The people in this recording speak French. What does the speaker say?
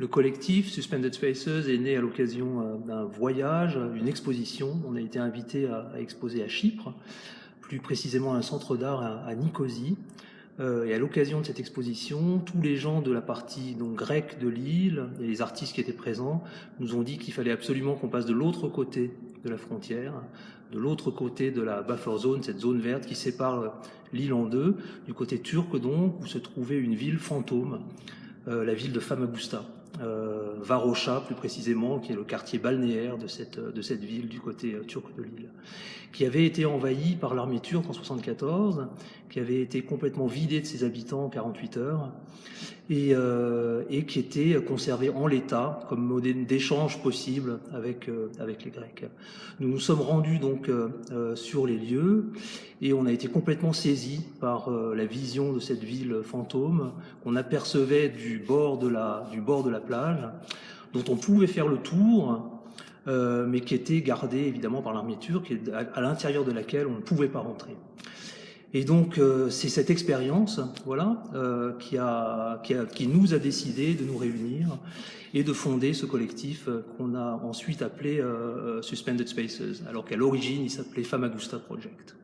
Le collectif Suspended Spaces est né à l'occasion d'un voyage, d'une exposition. On a été invité à exposer à Chypre, plus précisément à un centre d'art à Nicosie. Et à l'occasion de cette exposition, tous les gens de la partie donc, grecque de l'île et les artistes qui étaient présents nous ont dit qu'il fallait absolument qu'on passe de l'autre côté de la frontière, de l'autre côté de la buffer zone, cette zone verte qui sépare l'île en deux, du côté turc donc, où se trouvait une ville fantôme, la ville de Famagusta. Varocha plus précisément, qui est le quartier balnéaire de cette ville du côté turc de l'île, qui avait été envahie par l'armée turque en 1974, qui avait été complètement vidée de ses habitants en 48 heures, et qui était conservée en l'état comme modèle d'échange possible avec les Grecs. Nous nous sommes rendus donc sur les lieux et on a été complètement saisis par la vision de cette ville fantôme qu'on apercevait du bord de la plage, dont on pouvait faire le tour, mais qui était gardée évidemment par l'armée turque et à l'intérieur de laquelle on ne pouvait pas rentrer. Et donc c'est cette expérience, voilà, qui nous a décidé de nous réunir et de fonder ce collectif qu'on a ensuite appelé Suspended Spaces, alors qu'à l'origine il s'appelait Famagusta Project.